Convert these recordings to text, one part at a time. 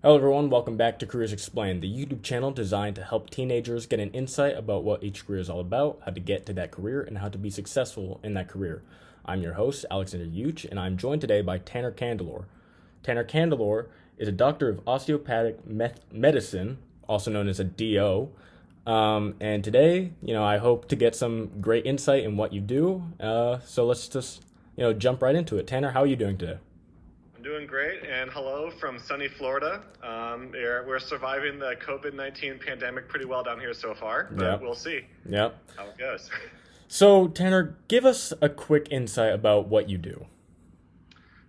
Hello, everyone. Welcome back to Careers Explained, the YouTube channel designed to help teenagers get an insight about what each career is all about, how to get to that career, and how to be successful in that career. I'm your host, Alexander Yuch, and I'm joined today by Tanner Candelore. Tanner Candelore is a doctor of osteopathic medicine, also known as a DO. And today, I hope to get some great insight in what you do. So let's just, jump right into it. Tanner, how are you doing today? I'm doing great, and hello from sunny Florida. We're surviving the COVID-19 pandemic pretty well down here so far, but Yep. we'll see Yep. how it goes. So, Tanner, give us a quick insight about what you do.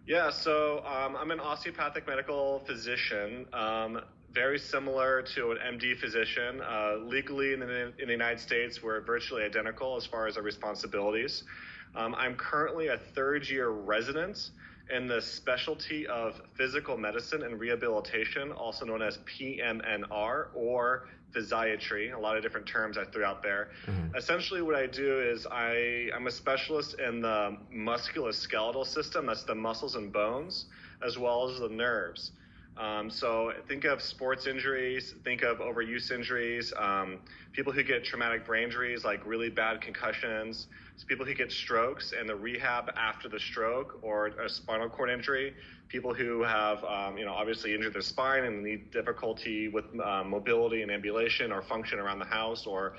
Yeah, so I'm an osteopathic medical physician, very similar to an MD physician. Legally in the United States, we're virtually identical as far as our responsibilities. I'm currently a third-year resident in the specialty of physical medicine and rehabilitation, also known as PMNR or physiatry, a lot of different terms I threw out there. Essentially what I do is I'm a specialist in the musculoskeletal system, that's the muscles and bones, as well as the nerves. So think of sports injuries, think of overuse injuries, people who get traumatic brain injuries like really bad concussions, people who get strokes and the rehab after the stroke, or a spinal cord injury, people who have obviously injured their spine and need difficulty with mobility and ambulation or function around the house, or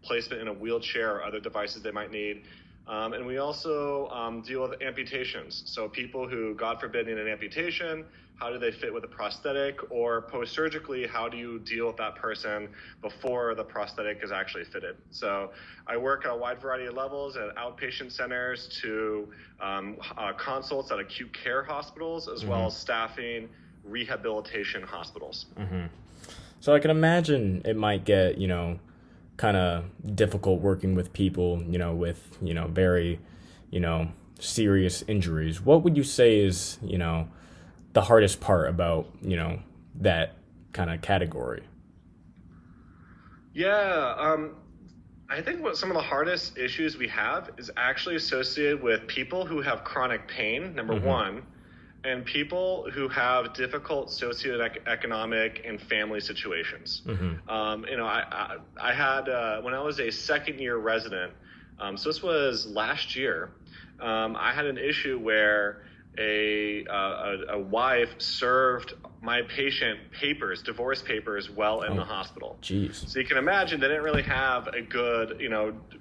placement in a wheelchair or other devices they might need. And we also deal with amputations. So people who, God forbid, need an amputation, how do they fit with a prosthetic? Or post-surgically, how do you deal with that person before the prosthetic is actually fitted? So I work at a wide variety of levels, at outpatient centers to consults at acute care hospitals, as well as staffing rehabilitation hospitals. So I can imagine it might get, kind of difficult working with people, with, very, serious injuries. What would you say is, the hardest part about, that kind of category? Yeah, I think what some of the hardest issues we have is actually associated with people who have chronic pain, number one, and people who have difficult socioeconomic and family situations. I had, when I was a second year resident, so this was last year, I had an issue where a wife served my patient divorce papers while in the hospital. Jeez. So you can imagine they didn't really have a good,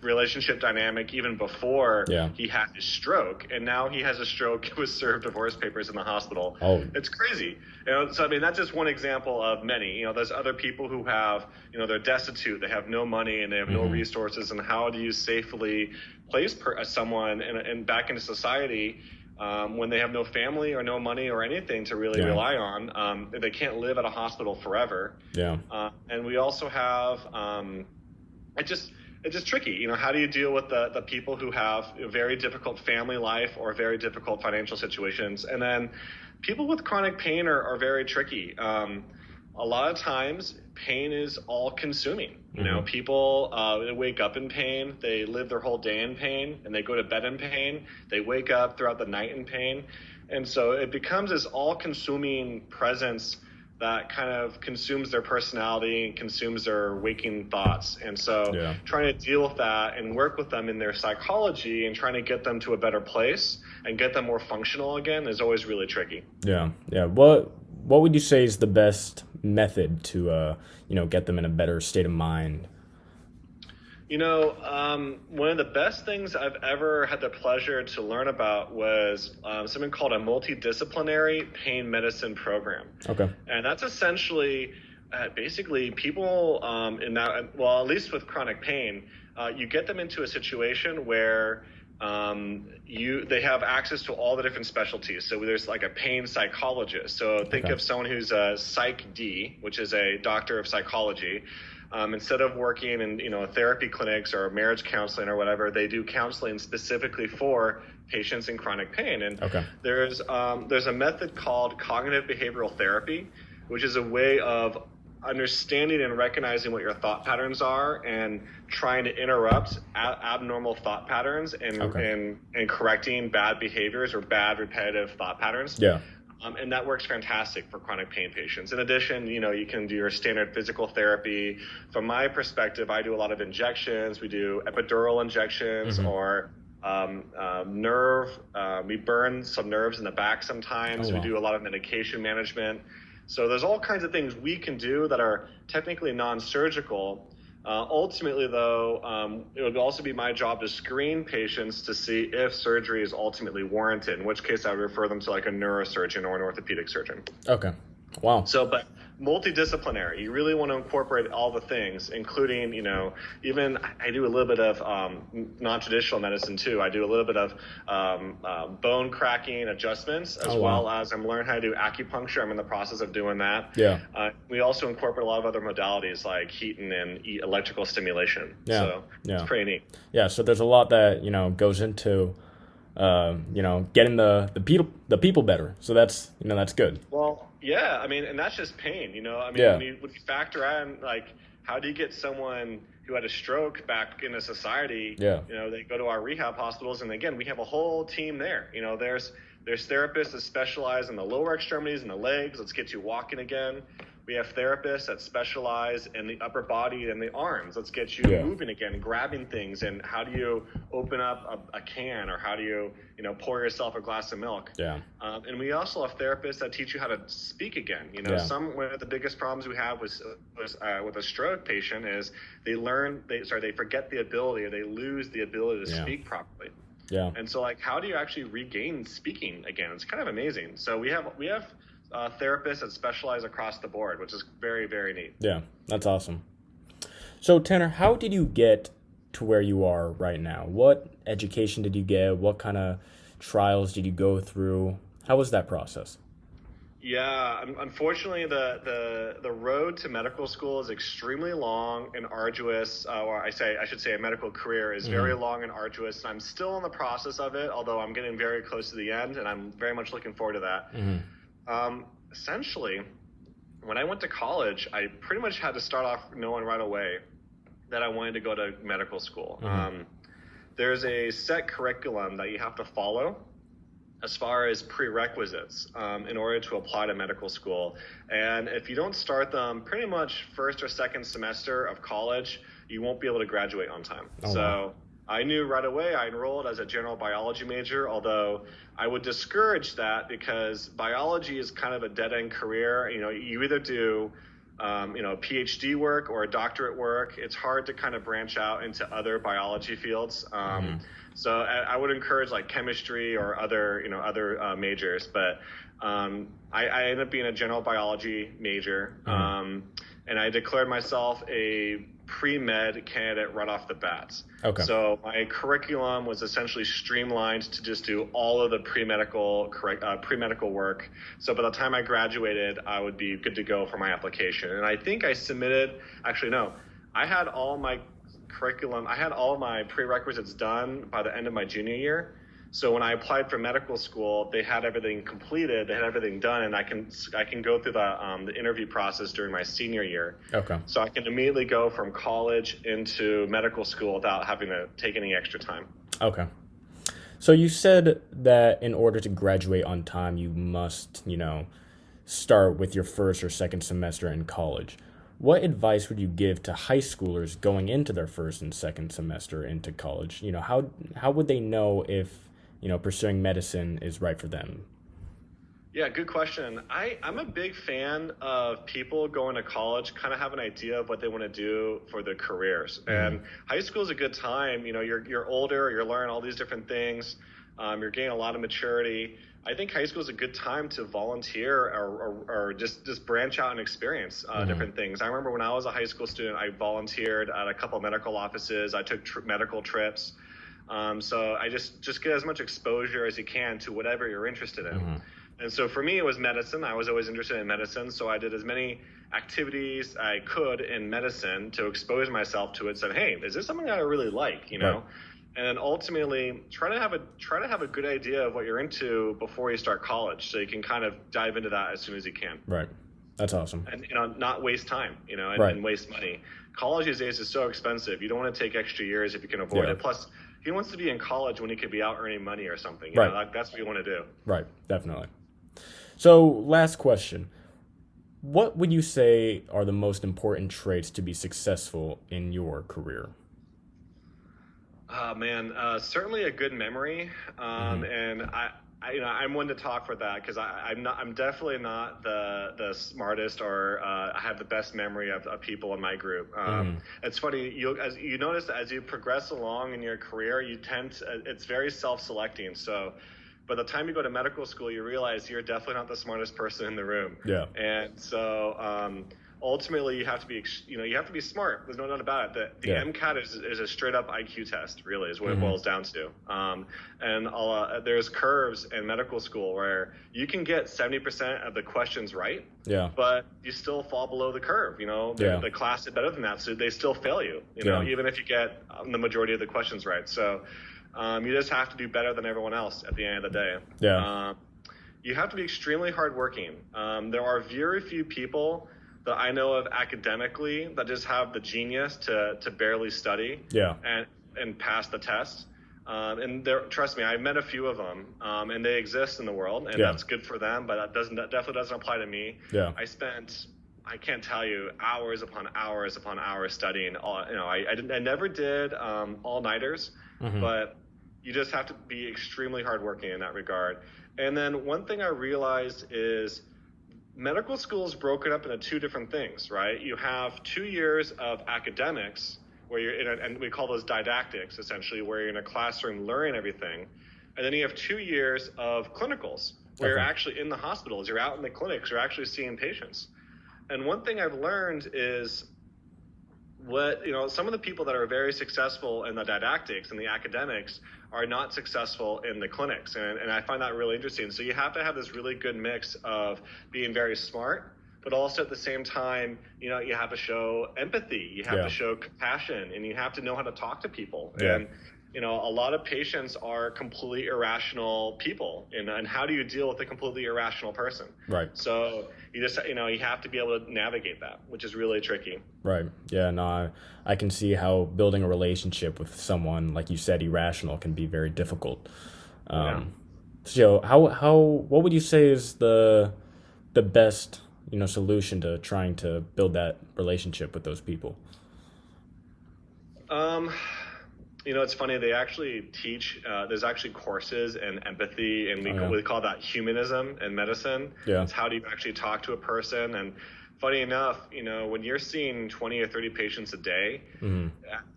relationship dynamic even before he had his stroke. And now he has a stroke, was served divorce papers in the hospital. Oh. It's crazy. So I mean, that's just one example of many. There's other people who have, they're destitute, they have no money and they have no resources. And how do you safely place someone in back into society when they have no family or no money or anything to really rely on? They can't live at a hospital forever. And we also have, it's just tricky. How do you deal with the people who have a very difficult family life or very difficult financial situations? And then people with chronic pain are very tricky. A lot of times pain is all consuming. People they wake up in pain, they live their whole day in pain, and they go to bed in pain. They wake up throughout the night in pain. And so it becomes this all-consuming presence that kind of consumes their personality and consumes their waking thoughts. And so trying to deal with that and work with them in their psychology and trying to get them to a better place and get them more functional again is always really tricky. Yeah. What would you say is the best method to, get them in a better state of mind? One of the best things I've ever had the pleasure to learn about was something called a multidisciplinary pain medicine program. Okay. And that's essentially basically people at least with chronic pain, you get them into a situation where they have access to all the different specialties. So there's like a pain psychologist. So think of someone who's a Psych D, which is a doctor of psychology. Instead of working in therapy clinics or marriage counseling or whatever, they do counseling specifically for patients in chronic pain. And there's a method called cognitive behavioral therapy, which is a way of understanding and recognizing what your thought patterns are and trying to interrupt abnormal thought patterns and correcting bad behaviors or bad repetitive thought patterns. And that works fantastic for chronic pain patients. In addition, you can do your standard physical therapy. From my perspective, I do a lot of injections. We do epidural injections or nerve. We burn some nerves in the back sometimes. Oh, wow. We do a lot of medication management. So there's all kinds of things we can do that are technically non-surgical. Ultimately, though, it would also be my job to screen patients to see if surgery is ultimately warranted, in which case I would refer them to like a neurosurgeon or an orthopedic surgeon. Okay. Wow. So, but multidisciplinary, you really want to incorporate all the things, including, even I do a little bit of non-traditional medicine too. I do a little bit of bone cracking adjustments, as well as I'm learning how to do acupuncture. I'm in the process of doing that. Yeah. We also incorporate a lot of other modalities like heating and electrical stimulation. Yeah. So it's pretty neat. Yeah. So there's a lot that, goes into, getting the people better. So that's good. Well, yeah, I mean, and that's just pain, when you factor in, like, how do you get someone who had a stroke back into society? Yeah. They go to our rehab hospitals, and again, we have a whole team there. There's therapists that specialize in the lower extremities and the legs. Let's get you walking again. We have therapists that specialize in the upper body and the arms. Let's get you moving again, grabbing things. And how do you open up a can, or how do you, pour yourself a glass of milk? Yeah. And we also have therapists that teach you how to speak again. One of the biggest problems we have with a stroke patient is they forget the ability, or they lose the ability to speak properly. Yeah. And so, like, how do you actually regain speaking again? It's kind of amazing. So we have therapists that specialize across the board, which is very, very neat. Yeah, that's awesome. So, Tanner, how did you get to where you are right now? What education did you get? What kind of trials did you go through? How was that process? Yeah, unfortunately, the road to medical school is extremely long and arduous. Or I should say a medical career is very long and arduous. And I'm still in the process of it, although I'm getting very close to the end, and I'm very much looking forward to that. Essentially, when I went to college, I pretty much had to start off knowing right away that I wanted to go to medical school. There's a set curriculum that you have to follow as far as prerequisites in order to apply to medical school. And if you don't start them pretty much first or second semester of college, you won't be able to graduate on time. So I knew right away I enrolled as a general biology major, although I would discourage that because biology is kind of a dead-end career. You either do PhD work or doctorate work. It's hard to kind of branch out into other biology fields. So I would encourage like chemistry or other majors. But I ended up being a general biology major, and I declared myself a pre-med candidate right off the bat. Okay. So my curriculum was essentially streamlined to just do all of the pre-medical work. So by the time I graduated, I would be good to go for my application. And I think I submitted, I had all my curriculum, I had all my prerequisites done by the end of my junior year. So when I applied for medical school, they had everything completed, they had everything done, and I can go through the interview process during my senior year. Okay. So I can immediately go from college into medical school without having to take any extra time. Okay. So you said that in order to graduate on time, you must, start with your first or second semester in college. What advice would you give to high schoolers going into their first and second semester into college? How would they know if pursuing medicine is right for them? Yeah, good question. I'm a big fan of people going to college, kind of have an idea of what they want to do for their careers. And high school is a good time. You're older, you're learning all these different things. You're gaining a lot of maturity. I think high school is a good time to volunteer or just branch out and experience different things. I remember when I was a high school student, I volunteered at a couple of medical offices. I took medical trips. So I just get as much exposure as you can to whatever you're interested in. And so for me, it was medicine. I was always interested in medicine. So I did as many activities I could in medicine to expose myself to it. Said, hey, is this something that I really like? Right. And then ultimately try to have a good idea of what you're into before you start college, so you can kind of dive into that as soon as you can. Right. That's awesome. And not waste time, and waste money. College these days is so expensive. You don't want to take extra years if you can avoid it. Plus, he wants to be in college when he could be out earning money or something. That's what you want to do. Right. Definitely. So, last question. What would you say are the most important traits to be successful in your career? Oh man, certainly a good memory, Hmm. and I'm one to talk for that because I'm definitely not the smartest or I have the best memory of people in my group. Hmm. It's funny, as you notice as you progress along in your career, it's very self-selecting. So by the time you go to medical school, you realize you're definitely not the smartest person in the room, Yeah. and so ultimately you have to be you have to be smart. There's no doubt about it. The Yeah. MCAT is a straight up IQ test, really, is what it Hmm. boils down to. And there's curves in medical school where you can get 70% of the questions right, Yeah. but you still fall below the curve. Yeah. The class did better than that, so they still fail you. Yeah. Even if you get the majority of the questions right. So you just have to do better than everyone else at the end of the day. Yeah. You have to be extremely hardworking. There are very few people that I know of academically that just have the genius to barely study Yeah. and pass the test. And trust me, I've met a few of them, and they exist in the world, and Yeah. that's good for them. But that definitely doesn't apply to me. Yeah. I can't tell you, hours upon hours upon hours studying. I never did all nighters, Hmm. but you just have to be extremely hardworking in that regard. And then one thing I realized is medical school is broken up into two different things, right? You have 2 years of academics where and we call those didactics, essentially, where you're in a classroom learning everything. And then you have 2 years of clinicals where you're Okay. actually in the hospitals, you're out in the clinics, you're actually seeing patients. And one thing I've learned is some of the people that are very successful in the didactics and the academics are not successful in the clinics, and I find that really interesting. So you have to have this really good mix of being very smart, but also at the same time, you have to show empathy, you have to Yeah. show compassion, and you have to know how to talk to people. Yeah. And a lot of patients are completely irrational people, and how do you deal with a completely irrational person? Right. So you have to be able to navigate that, which is really tricky. Right. Yeah. No, I can see how building a relationship with someone, like you said, irrational can be very difficult. Yeah. Um, so what would you say is the best, solution to trying to build that relationship with those people? Um, it's funny. They actually teach. There's actually courses in empathy, and Oh, yeah. we call that humanism in medicine. Yeah. It's how do you actually talk to a person. And funny enough, when you're seeing 20 or 30 patients a day, Hmm.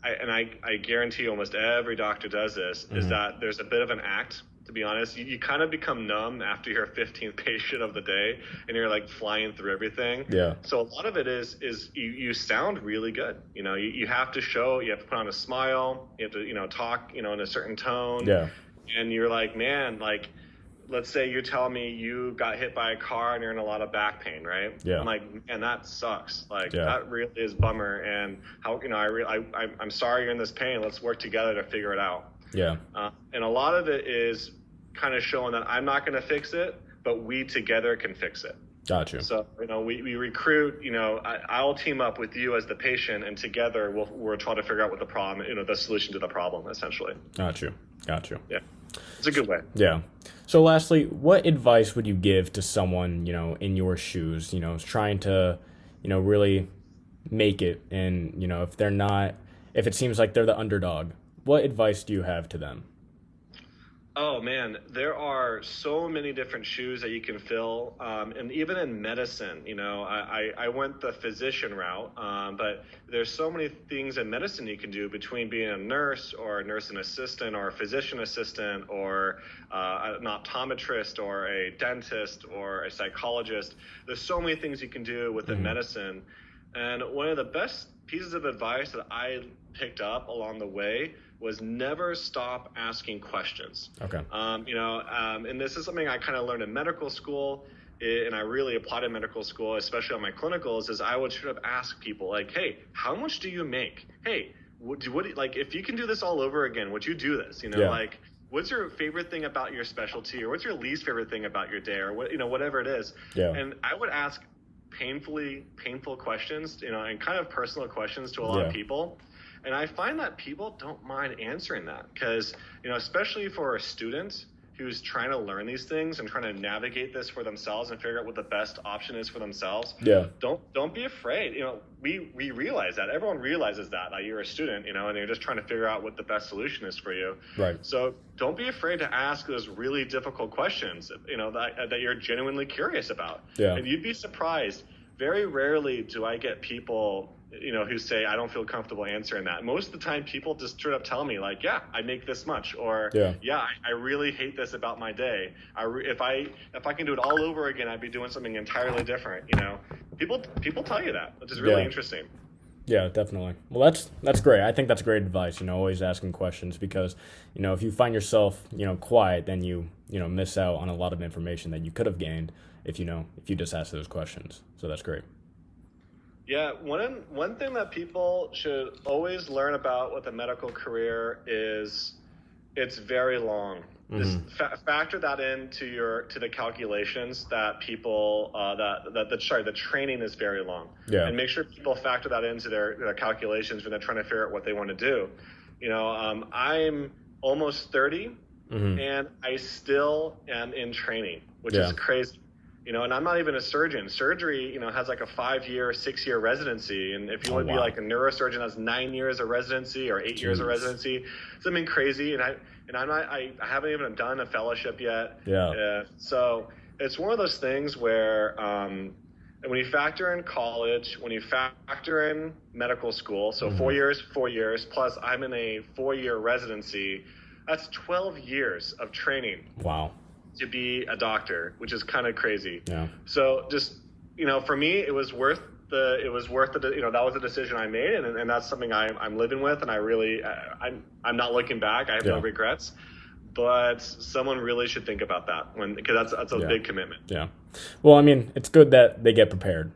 I guarantee almost every doctor does this, is Hmm. that there's a bit of an act. To be honest, you kind of become numb after your 15th patient of the day, and you're like flying through everything. Yeah. So a lot of it is you sound really good. You have to you have to put on a smile, you have to talk in a certain tone, Yeah. and you're like, man, like, let's say you're telling me you got hit by a car and you're in a lot of back pain, right? Yeah. I'm like, and that sucks. Like Yeah. that really is bummer. And how I'm sorry you're in this pain. Let's work together to figure it out. Yeah. And a lot of it is kind of showing that I'm not going to fix it, but we together can fix it. Got you. So, we recruit, I'll team up with you as the patient, and together we'll try to figure out what the problem, the solution to the problem, essentially. Got you. Got you. Yeah. It's a good way. Yeah. So lastly, what advice would you give to someone, in your shoes, trying to, really make it, and, if it seems like they're the underdog, what advice do you have to them? Oh man, there are so many different shoes that you can fill, and even in medicine, I went the physician route, but there's so many things in medicine you can do between being a nurse or a nursing assistant or a physician assistant or an optometrist or a dentist or a psychologist. There's so many things you can do within Hmm. medicine, and one of the best pieces of advice that I picked up along the way was never stop asking questions. Okay. And this is something I kind of learned in medical school, and I really applied in medical school, especially on my clinicals, is I would sort of ask people like, hey, how much do you make? Hey, like, if you can do this all over again, would you do this? Yeah. Like, what's your favorite thing about your specialty, or what's your least favorite thing about your day, or whatever it is. Yeah. And I would ask painful questions, and kind of personal questions to a lot of people. And I find that people don't mind answering that because, especially for a student, who's trying to learn these things and trying to navigate this for themselves and figure out what the best option is for themselves, don't be afraid. We realize that. Everyone realizes that you're a student, and you're just trying to figure out what the best solution is for you. Right. So don't be afraid to ask those really difficult questions, that you're genuinely curious about. Yeah. And you'd be surprised. Very rarely do I get people, who say, I don't feel comfortable answering that. Most of the time, people just straight up tell me, like, yeah, I make this much, or I really hate this about my day. If I can do it all over again, I'd be doing something entirely different. People tell you that, which is really interesting. Yeah, definitely. Well, that's great. I think that's great advice. Always asking questions, because if you find yourself quiet, then you miss out on a lot of information that you could have gained if you just ask those questions. So that's great. Yeah, one thing that people should always learn about with a medical career is it's very long. Mm-hmm. Just factor that into the calculations that people the training is very long. Yeah. And make sure people factor that into their calculations when they're trying to figure out what they want to do. I'm almost 30, mm-hmm. and I still am in training, which is crazy. And I'm not even a surgeon. Surgery, has like a 5-year, 6-year residency. And if you want to be like a neurosurgeon, that's 9 years of residency or 8 years of residency. Something crazy. And I haven't even done a fellowship yet. Yeah. So it's one of those things where when you factor in college, when you factor in medical school, so mm-hmm. 4 years, plus I'm in a 4-year residency, that's 12 years of training. Wow. To be a doctor, which is kind of crazy. Yeah. So just, for me, it was worth the, that was a decision I made, and that's something I'm living with, and I'm not looking back. I have no regrets, but someone really should think about that because that's a big commitment. Yeah. Well, it's good that they get prepared,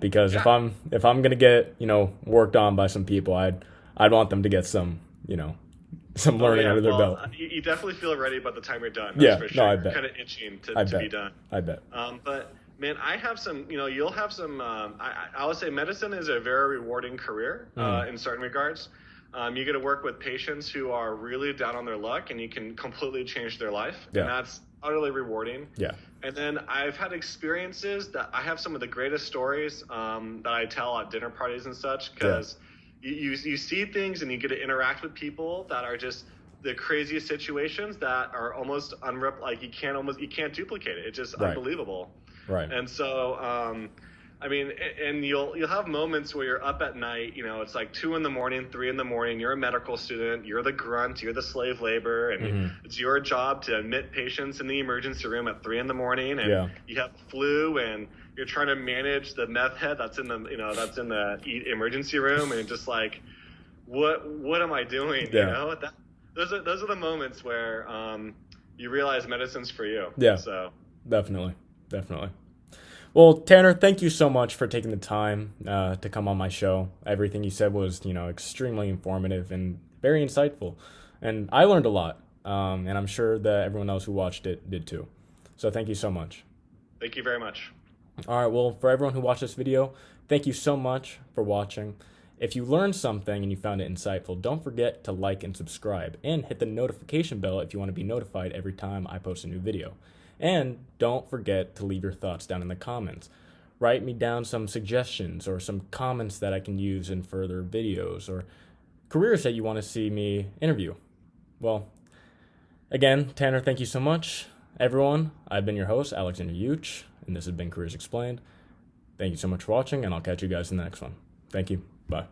because if I'm going to get, worked on by some people, I'd want them to get some, some learning under their belt. You definitely feel ready by the time you're done. That's for sure. No, I bet. Kind of itching to be done. I bet. But man, I have some. You'll have some. I would say medicine is a very rewarding career in certain regards. You get to work with patients who are really down on their luck, and you can completely change their life, and that's utterly rewarding. Yeah. And then I've had experiences that I have some of the greatest stories that I tell at dinner parties and such, because. Yeah. You see things and you get to interact with people that are just the craziest situations that are almost you can't duplicate it. It's just unbelievable. Right. And so, and you'll have moments where you're up at night, it's like 2 a.m, 3 a.m, you're a medical student, you're the grunt, you're the slave labor, and mm-hmm. it's your job to admit patients in the emergency room at 3 a.m, and you have flu, and you're trying to manage the meth head that's in the emergency room, and just like, what am I doing? Yeah. Those are the moments where you realize medicine's for you. Yeah. So definitely. Well, Tanner, thank you so much for taking the time to come on my show. Everything you said was, extremely informative and very insightful, and I learned a lot. And I'm sure that everyone else who watched it did too. So thank you so much. Thank you very much. All right, well, for everyone who watched this video, thank you so much for watching. If you learned something and you found it insightful, don't forget to like and subscribe, and hit the notification bell if you want to be notified every time I post a new video. And don't forget to leave your thoughts down in the comments. Write me down some suggestions or some comments that I can use in further videos, or careers that you want to see me interview. Well, again, Tanner, thank you so much. Everyone, I've been your host, Alexander Yuch, and this has been Careers Explained. Thank you so much for watching, and I'll catch you guys in the next one. Thank you. Bye.